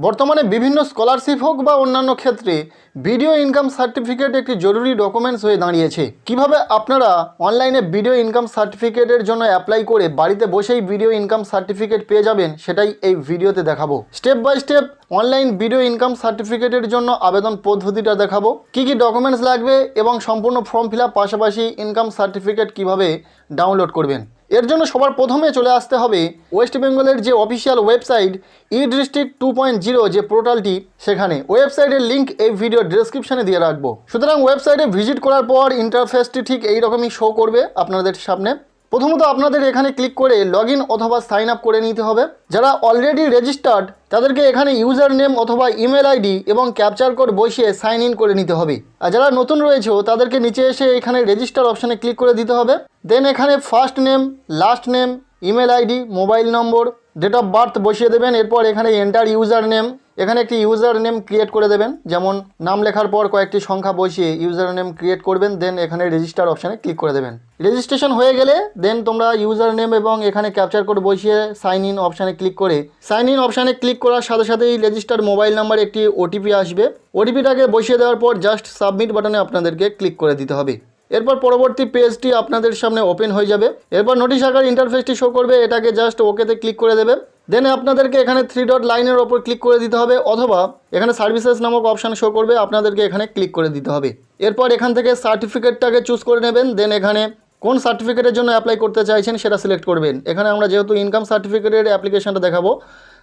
বর্তমানে বিভিন্ন স্কলারশিপ হোক বা অন্যান্য ক্ষেত্রে ভিডিও ইনকাম সার্টিফিকেট একটি জরুরি ডকুমেন্টস হয়ে দাঁড়িয়েছে। কিভাবে আপনারা অনলাইনে ভিডিও ইনকাম সার্টিফিকেটের জন্য অ্যাপ্লাই করে বাড়িতে বসেই ভিডিও ইনকাম সার্টিফিকেট পেয়ে যাবেন সেটাই এই ভিডিওতে দেখাবো। Step by step online video income সার্টিফিকেটের জন্য আবেদন পদ্ধতিটা দেখাবো, কী কী ডকুমেন্টস লাগবে এবং সম্পূর্ণ ফর্ম ফিল আপ পাশাপাশি ইনকাম সার্টিফিকেট কিভাবে ডাউনলোড করবেন। এর জন্য সবার প্রথমে চলে আসতে হবে ওয়েস্ট বেঙ্গলের যে অফিসিয়াল ওয়েবসাইট ই-ডিস্ট্রিক্ট 2.0 যে পোর্টালটি, সেখানে ওয়েবসাইটের লিঙ্ক এই ভিডিও ডেসক্রিপশনে দিয়ে রাখবো। সুতরাং ওয়েবসাইটে ভিজিট করার পর ইন্টারফেসটি ঠিক এইরকমই শো করবে আপনাদের সামনে। প্রথমত আপনাদের এখানে ক্লিক করে লগ ইন অথবা সাইন আপ করে নিতে হবে। যারা অলরেডি রেজিস্টার্ড তাদেরকে এখানে ইউজার নেম অথবা ইমেল আইডি এবং ক্যাপচার কোড বসিয়ে সাইন ইন করে নিতে হবে। আর যারা নতুন রয়েছে তাদেরকে নিচে এসে এখানে রেজিস্টার অপশানে ক্লিক করে দিতে হবে। দেন এখানে first name, last name, email ID, mobile number, date of birth বসিয়ে দেবেন। এরপর এখানে এন্টার ইউজার নেম, এখানে একটি ইউজার নেম ক্রিয়েট করে দেবেন। যেমন নাম লেখার পর কয়েকটি সংখ্যা বসিয়ে ইউজার নেম ক্রিয়েট করবেন। দেন এখানে রেজিস্টার অপশানে ক্লিক করে দেবেন। রেজিস্ট্রেশন হয়ে গেলে দেন তোমরা ইউজার নেম এবং এখানে ক্যাপচার কোড বসিয়ে সাইন ইন অপশানে ক্লিক করে সাইন ইন অপশানে ক্লিক করার সাথে সাথেই রেজিস্টার্ড মোবাইল নাম্বার একটি ওটিপি আসবে। ওটিপিটাকে বসিয়ে দেওয়ার পর জাস্ট সাবমিট বাটনে আপনাদেরকে ক্লিক করে দিতে হবে। এরপর পরবর্তী পেজটি আপনাদের সামনে ওপেন হয়ে যাবে। এরপর নোটিশ আকার ইন্টারফেসটি শো করবে, এটাকে জাস্ট ওকেতে ক্লিক করে দেবে। দেন আপনাদেরকে এখানে 3 ডট লাইনের ওপর ক্লিক করে দিতে হবে, অথবা এখানে সার্ভিসেস নামক অপশান শো করবে, আপনাদেরকে এখানে ক্লিক করে দিতে হবে। এরপর এখান থেকে সার্টিফিকেটটাকে চুজ করে নেবেন। দেন এখানে কোন সার্টিফিকেটের জন্য অ্যাপ্লাই করতে চাইছেন সেটা সিলেক্ট করবেন। এখানে আমরা যেহেতু ইনকাম সার্টিফিকেটের অ্যাপ্লিকেশনটা দেখাবো,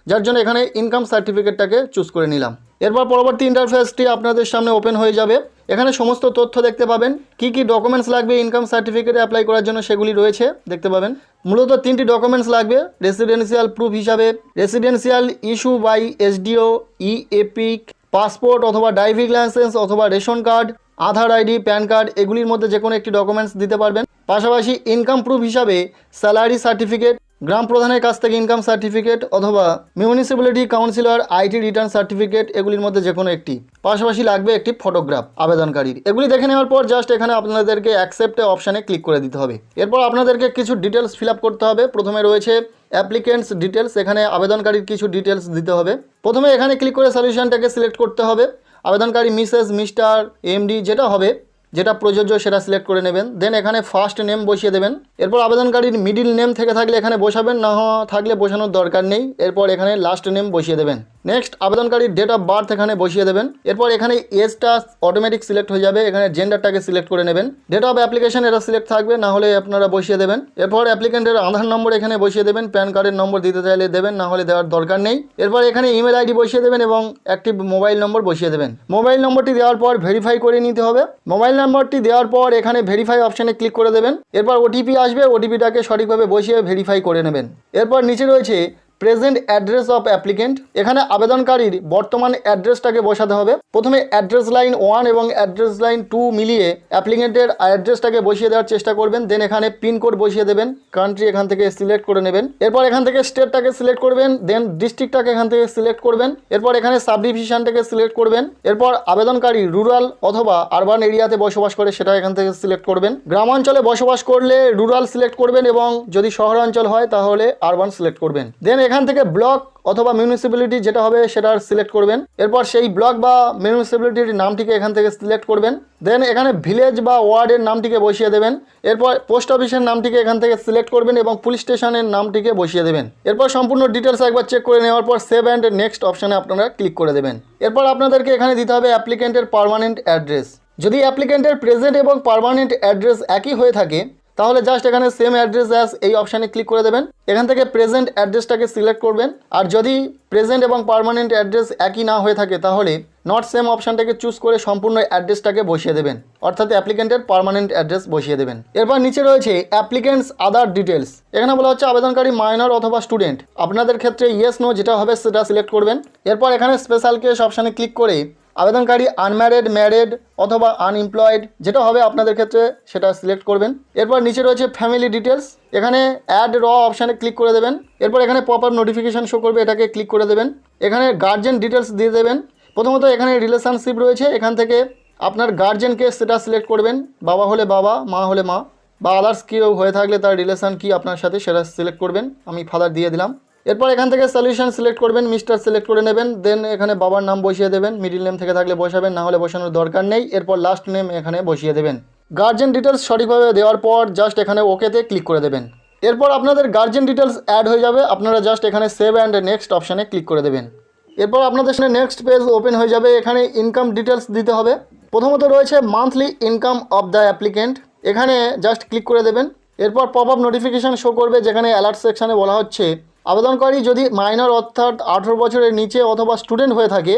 যার জন্য এখানে ইনকাম সার্টিফিকেটটাকে চুজ করে নিলাম। এরপর পরবর্তী ইন্টারফেসটি আপনাদের সামনে ওপেন হয়ে যাবে। এখানে সমস্ত তথ্য দেখতে পাবেন, কি কি ডকুমেন্টস লাগবে ইনকাম সার্টিফিকেটে অ্যাপ্লাই করার জন্য সেগুলি রয়েছে দেখতে পাবেন। মূলত 3টি ডকুমেন্টস লাগবে রেসিডেন্সিয়াল প্রুফ হিসাবে, residential issue by SDO, e EPIC, passport অথবা ড্রাইভিং লাইসেন্স অথবা ration card, Aadhaar ID, PAN card, এগুলির মধ্যে যে কোনো একটি ডকুমেন্টস দিতে পারবেন। পাশাপাশি ইনকাম প্রুফ হিসাবে স্যালারি সার্টিফিকেট, গ্রাম প্রধানের কাছ থেকে ইনকাম সার্টিফিকেট অথবা municipality councillor IT return certificate, এগুলির মধ্যে যে কোনো একটি। পাশাপাশি লাগবে একটি ফটোগ্রাফ আবেদনকারীর। এগুলি দেখে নেওয়ার পর জাস্ট এখানে আপনাদেরকে অ্যাকসেপ্টে অপশানে ক্লিক করে দিতে হবে। এরপর আপনাদেরকে কিছু ডিটেলস ফিল আপ করতে হবে। প্রথমে রয়েছে অ্যাপ্লিকেন্টস ডিটেলস, এখানে আবেদনকারীর কিছু ডিটেলস দিতে হবে। প্রথমে এখানে ক্লিক করে সলিউশনটাকে সিলেক্ট করতে হবে। আবেদনকারী মিসেস, মিস্টার, এমডি যেটা হবে, যেটা প্রযোজ্য সেটা সিলেক্ট করে নেবেন। দেন এখানে ফার্স্ট নেম বসিয়ে দেবেন। এরপর আবেদনকারীর মিডিল নেম থেকে থাকলে এখানে বসাবেন, না থাকলে বসানোর দরকার নেই। এরপর এখানে লাস্ট নেম বসিয়ে দেবেন। নেক্সট আবেদনকারীর ডেট অফ বার্থ এখানে বসিয়ে দেবেন। এরপর এখানে এজটা অটোমেটিক সিলেক্ট হয়ে যাবে, এখানে জেন্ডারটাকে সিলেক্ট করে নেবেন। ডেট অফ অ্যাপ্লিকেশন এটা সিলেক্ট থাকবে, না হলে আপনারা বসিয়ে দেবেন। এরপর অ্যাপ্লিকেন্টের আধার নম্বর এখানে বসিয়ে দেবেন, প্যান কার্ডের নম্বর দিতে চাইলে দেবেন, না হলে দেওয়ার দরকার নেই। এরপর এখানে ইমেল আইডি বসিয়ে দেবেন এবং একটি মোবাইল নম্বর বসিয়ে দেবেন। মোবাইল নম্বরটি দেওয়ার পর ভেরিফাই করে নিতে হবে। মোবাইল নম্বরটি দেওয়ার পর এখানে ভেরিফাই অপশানে ক্লিক করে দেবেন। এরপর ওটিপি আসবে, ওটিপিটাকে সঠিকভাবে বসিয়ে ভেরিফাই করে নেবেন। এরপর নিচে রয়েছে প্রেজেন্ট অ্যাড্রেস অফ অ্যাপ্লিকেন্ট, এখানে আবেদনকারীর বর্তমান অ্যাড্রেসটাকে বসাতে হবে। প্রথমে অ্যাড্রেস লাইন 1 এবং অ্যাড্রেস লাইন 2 মিলিয়ে অ্যাপ্লিকেন্টের অ্যাড্রেসটাকে বসিয়ে দেওয়ার চেষ্টা করবেন। দেন এখানে পিনকোড বসিয়ে দেবেন, কান্ট্রি এখান থেকে সিলেক্ট করে নেবেন। এরপর এখান থেকে স্টেটটাকে সিলেক্ট করবেন, দেন ডিস্ট্রিক্টটাকে এখান থেকে সিলেক্ট করবেন। এরপর এখানে সাব ডিভিশনটাকে সিলেক্ট করবেন। এরপর আবেদনকারী রুরাল অথবা আরবান এরিয়াতে বসবাস করে সেটা এখান থেকে সিলেক্ট করবেন। গ্রামাঞ্চলে বসবাস করলে রুরাল সিলেক্ট করবেন এবং যদি শহরাঞ্চল হয় তাহলে আরবান সিলেক্ট করবেন। দেন এখান থেকে ব্লক অথবা মিউনিসিপ্যালিটি যেটা হবে সেটা সিলেক্ট করবেন। এরপর সেই ব্লক বা মিউনিসিপ্যালিটির নামটিকে এখান থেকে সিলেক্ট করবেন। দেন এখানে ভিলেজ বা ওয়ার্ডের নামটিকে বসিয়ে দেবেন। এরপর পোস্ট অফিসের নামটিকে এখান থেকে সিলেক্ট করবেন এবং পুলিশ স্টেশনের নামটিকে বসিয়ে দেবেন। এরপর সম্পূর্ণ ডিটেলস একবার চেক করে নেওয়ার পর সেভ অ্যান্ড নেক্সট অপশানে আপনারা ক্লিক করে দেবেন। এরপর আপনাদেরকে এখানে দিতে হবে অ্যাপ্লিকেন্টের পার্মানেন্ট অ্যাড্রেস। যদি অ্যাপ্লিকেন্টের প্রেজেন্ট এবং পার্মানেন্ট অ্যাড্রেস একই হয়ে থাকে তাহলে জাস্ট এখানে সেম অ্যাড্রেস অ্যাজ এই অপশানে ক্লিক করে দেবেন। এখান থেকে প্রেজেন্ট অ্যাড্রেসটাকে সিলেক্ট করবেন। আর যদি প্রেজেন্ট এবং পার্মানেন্ট অ্যাড্রেস একই না হয়ে থাকে তাহলে নট সেম অপশানটাকে চুজ করে সম্পূর্ণ অ্যাড্রেসটাকে বসিয়ে দেবেন, অর্থাৎ অ্যাপ্লিকেন্টের পার্মানেন্ট অ্যাড্রেস বসিয়ে দেবেন। এরপর নিচে রয়েছে অ্যাপ্লিকেন্টস আদার ডিটেলস, এখানে বলা হচ্ছে আবেদনকারী মাইনর অথবা স্টুডেন্ট। আপনাদের ক্ষেত্রে ইয়েস নো যেটা হবে সেটা সিলেক্ট করবেন। এরপর এখানে স্পেশাল কেস অপশানে ক্লিক করে আবেদনকারী আনম্যারিড, ম্যারিড অথবা আনএমপ্লয়েড যেটা হবে আপনাদের ক্ষেত্রে সেটা সিলেক্ট করবেন। এরপর নিচে রয়েছে ফ্যামিলি ডিটেলস, এখানে অ্যাড র অপশানে ক্লিক করে দেবেন। এরপর এখানে পপআপ নোটিফিকেশান শো করবে, এটাকে ক্লিক করে দেবেন। এখানে গার্জেন ডিটেলস দিয়ে দেবেন। প্রথমত এখানে রিলেশনশিপ রয়েছে, এখান থেকে আপনার গার্জেনকে সেটা সিলেক্ট করবেন। বাবা হলে বাবা, মা হলে মা, বা আদার্স কেউ হয়ে থাকলে তার রিলেশান কি আপনার সাথে সেটা সিলেক্ট করবেন। আমি ফাদার দিয়ে দিলাম। এরপর এখান থেকে সলিউশন সিলেক্ট করবেন, মিস্টার সিলেক্ট করে নেবেন, দেন এখানে বাবার নাম বসিয়ে দেবেন, মিডিল নেম থেকে থাকলে বসাবেন, না হলে বসানোর দরকার নেই। এরপর লাস্ট নেম এখানে বসিয়ে দেবেন। গার্জেন ডিটেলস সঠিকভাবে দেওয়ার পর জাস্ট এখানে ওকেতে ক্লিক করে দেবেন। এরপর আপনাদের গার্জেন ডিটেলস অ্যাড হয়ে যাবে, আপনারা জাস্ট এখানে সেভ অ্যান্ড নেক্সট অপশানে ক্লিক করে দেবেন। এরপর আপনাদের সামনে নেক্সট পেজ ওপেন হয়ে যাবে, এখানে ইনকাম ডিটেলস দিতে হবে। প্রথমত রয়েছে monthly income of the applicant, এখানে জাস্ট ক্লিক করে দেবেন। এরপর পপ আপ নোটিফিকেশান শো করবে, যেখানে অ্যালার্ট সেকশানে বলা হচ্ছে আবেদনকারী যদি মাইনর অর্থাৎ 18 বছরের নিচে অথবা স্টুডেন্ট হয়ে থাকে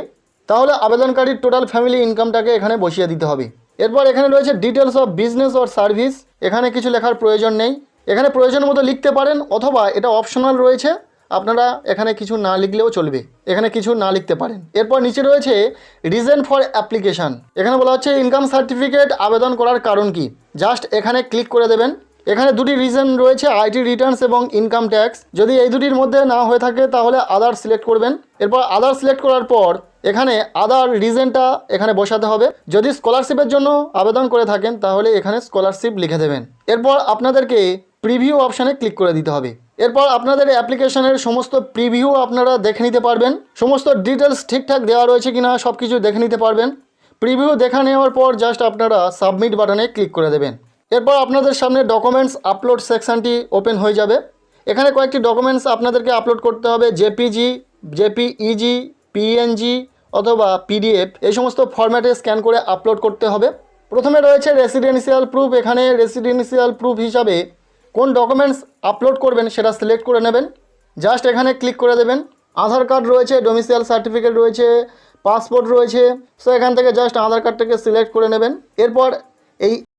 তাহলে আবেদনকারীর টোটাল ফ্যামিলি ইনকামটাকে এখানে বসিয়ে দিতে হবে। এরপর এখানে রয়েছে details of business or service, এখানে কিছু লেখার প্রয়োজন নেই, এখানে প্রয়োজন মতো লিখতে পারেন অথবা এটা অপশনাল রয়েছে, আপনারা এখানে কিছু না লিখলেও চলবে, এখানে কিছু না লিখতে পারেন। এরপর নিচে রয়েছে রিজন ফর অ্যাপ্লিকেশান, এখানে বলা হচ্ছে ইনকাম সার্টিফিকেট আবেদন করার কারণ কি, জাস্ট এখানে ক্লিক করে দেবেন। এখানে দুটি রিজন রয়েছে, আইটি রিটার্নস এবং ইনকাম ট্যাক্স, যদি এই দুটির মধ্যে না হয়ে থাকে তাহলে আদার সিলেক্ট করবেন। এরপর আদার সিলেক্ট করার পর এখানে আদার রিজনটা এখানে বসাতে হবে, যদি স্কলারশিপের জন্য আবেদন করে থাকেন তাহলে এখানে স্কলারশিপ লিখে দেবেন। এরপর আপনাদেরকে প্রিভিউ অপশানে ক্লিক করে দিতে হবে। এরপর আপনাদের অ্যাপ্লিকেশনের সমস্ত প্রিভিউ আপনারা দেখে নিতে পারবেন, সমস্ত ডিটেলস ঠিকঠাক দেওয়া রয়েছে কিনা সব কিছু দেখে নিতে পারবেন। প্রিভিউ দেখা নেওয়ার পর জাস্ট আপনারা সাবমিট বাটনে ক্লিক করে দেবেন। এরপর আপনাদের সামনে ডকুমেন্টস আপলোড সেকশানটি ওপেন হয়ে যাবে, এখানে কয়েকটি ডকুমেন্টস আপনাদেরকে আপলোড করতে হবে, জেপিজি, জেপিইজি, পিএনজি অথবা পিডিএফ, এই সমস্ত ফরম্যাটে স্ক্যান করে আপলোড করতে হবে। প্রথমে রয়েছে রেসিডেন্সিয়াল প্রুফ, এখানে রেসিডেন্সিয়াল প্রুফ হিসাবে কোন ডকুমেন্টস আপলোড করবেন সেটা সিলেক্ট করে নেবেন, জাস্ট এখানে ক্লিক করে দেবেন। আধার কার্ড রয়েছে, ডোমিসাইল সার্টিফিকেট রয়েছে, পাসপোর্ট রয়েছে, সো এখান থেকে জাস্ট আধার কার্ডটাকে সিলেক্ট করে নেবেন। এরপর এই